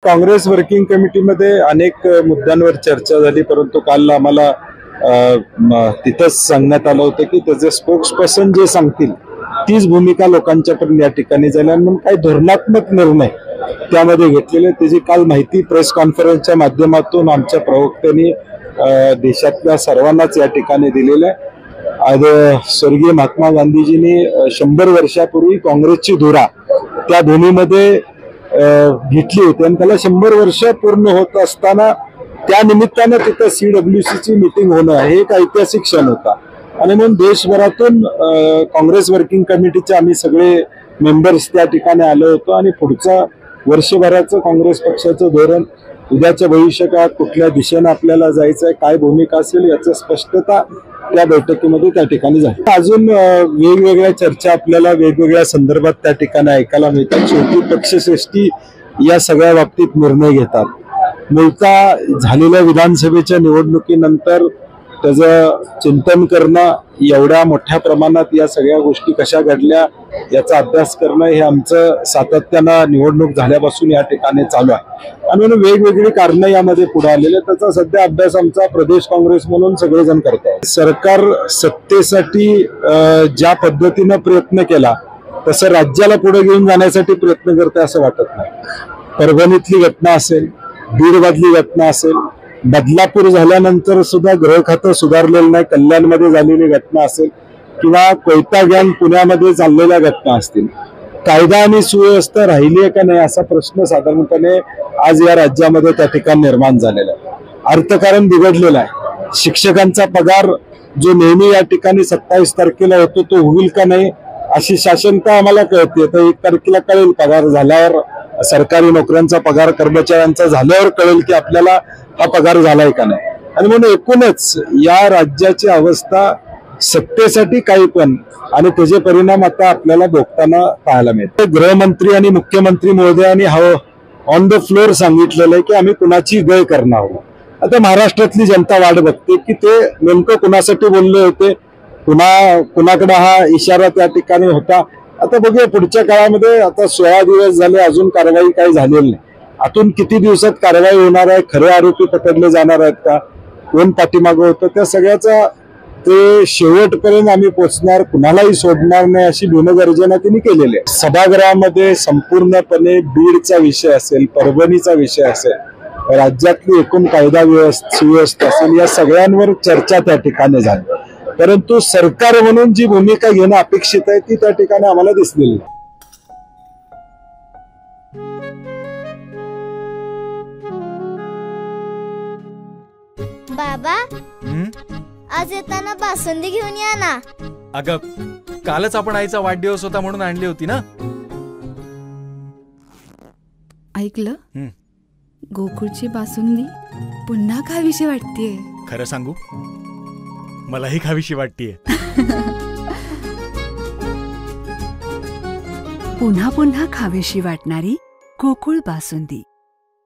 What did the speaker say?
Congress working कमिटीमध्ये अनेक मुद्द्यांवर चर्चा झाली, परंतु काल आम्हाला तिथंच सांगण्यात आलं होतं की त्याचे स्पोक्सपर्सन जे सांगतील तीच भूमिका लोकांच्यापर्यंत या ठिकाणी झाली आणि म्हणून काही धोरणात्मक निर्णय त्यामध्ये घेतलेले त्याची काल माहिती प्रेस कॉन्फरन्सच्या माध्यमातून आमच्या प्रवक्त्यांनी देशातल्या सर्वांनाच या ठिकाणी दिलेलं आहे. आज स्वर्गीय महात्मा गांधीजींनी 100 वर्षापूर्वी काँग्रेसची धुरा त्या भूमीमध्ये घेतली होती आणि त्याला 100 वर्ष पूर्ण होत असताना त्या निमित्तानं तिथं CWCची मीटिंग होणं हे एक ऐतिहासिक क्षण होता आणि म्हणून देशभरातून काँग्रेस वर्किंग कमिटीचे आम्ही सगळे मेंबर्स त्या ठिकाणी आलो होतो आणि पुढचा वर्षभराचं काँग्रेस पक्षाचं धोरण उद्याच्या भविष्यकाळात कुठल्या दिशेने आपल्याला जायचं आहे, काय भूमिका असेल याचं स्पष्टता त्या बैठकीमध्ये त्या ठिकाणी झाली. अजून वेगवेगळ्या चर्चा आपल्याला वेगवेगळ्या संदर्भात त्या ठिकाणी ऐकायला मिळतात. शेवटी पक्षश्रेष्ठी या सगळ्या बाबतीत निर्णय घेतात. मूळतः झालेल्या विधानसभेच्या निवडणुकीनंतर त्याचं चिंतन करणं, एवढ्या मोठ्या प्रमाणात या सगळ्या गोष्टी कशा घडल्या याचा अभ्यास करणं हे आमचं सातत्यानं निवडणूक झाल्यापासून या ठिकाणी चालू आहे आणि म्हणून वेगवेगळी कारणं यामध्ये पुढे आलेले. त्याचा सध्या अभ्यास आमचा प्रदेश काँग्रेस म्हणून सगळेजण करत आहेत. सरकार सत्तेसाठी ज्या पद्धतीनं प्रयत्न केला तसं राज्याला पुढे घेऊन जाण्यासाठी प्रयत्न करते असं वाटत नाही. परभणीतली घटना असेल, बीडमधली घटना असेल, बदलापूर झाल्यानंतर सुद्धा गृह खातं सुधारलेलं नाही, कल्याणमध्ये झालेली घटना असेल किंवा कोयता गँग पुण्यामध्ये चाललेल्या घटना असतील, कायदा आणि सुव्यवस्था राहिली आहे का नाही असा प्रश्न साधारणपणे आज या राज्यामध्ये त्या ठिकाणी निर्माण झालेला आहे. अर्थकारण बिघडलेलं आहे. शिक्षकांचा पगार जो नेहमी या ठिकाणी 27 तारखेला होतो तो होईल का नाही अशी शासनता आम्हाला कळते. तर 1 तारखेला कळेल पगार झाल्यावर, सरकारी नोकऱ्यांचा पगार कर्मचाऱ्यांचा झाल्यावर कळेल की आपल्याला हा पगार झालाय का नाही. आणि म्हणून एकूणच या राज्याची अवस्था सत्तेसाठी काही पण आणि त्याचे परिणाम आता आपल्याला भोगताना पाहायला मिळते. गृहमंत्री आणि मुख्यमंत्री महोदयांनी ऑन द फ्लोर सांगितलेलं आहे की आम्ही कुणाची गय करणार आहोत. आता महाराष्ट्रातली जनता वाट बघते की ते नेमकं कुणासाठी बोलले होते, कुणाकडे हा इशारा त्या ठिकाणी होता. आता बघूया पुढच्या काळामध्ये. आता 16 दिवस झाले, अजून कारवाई काही झालेली नाही. आतून किती दिवसात कारवाई होणार आहे, खरे आरोपी पकडले जाणार आहेत का, कोण पाठीमागं होतं, त्या सगळ्याचा ते शेवटपर्यंत आम्ही पोचणार, कुणालाही सोडणार नाही अशी भूमगर्जना त्यांनी केलेली आहे. सभागृहामध्ये संपूर्णपणे बीडचा विषय असेल, परभणीचा विषय असेल, राज्यातली एकूण कायदा सुव्यवस्था असेल, या सगळ्यांवर चर्चा त्या ठिकाणी झाली. परंतु सरकार म्हणून जी भूमिका घेणं अपेक्षित आहे ती त्या ठिकाणी आम्हाला दिसलेली नाही. बाबा, आज येताना बासुंदी घेऊन या ना. अगं, कालच आपण आईचा वाढदिवस होता म्हणून आणली होती ना. ऐकलं, गोकुळची बासुंदी पुन्हा खावीशी वाटतेय. खरं सांगू, मलाही खावीशी वाटतेय. पुन्हा पुन्हा खावीशी वाटणारी गोकुळ बासुंदी.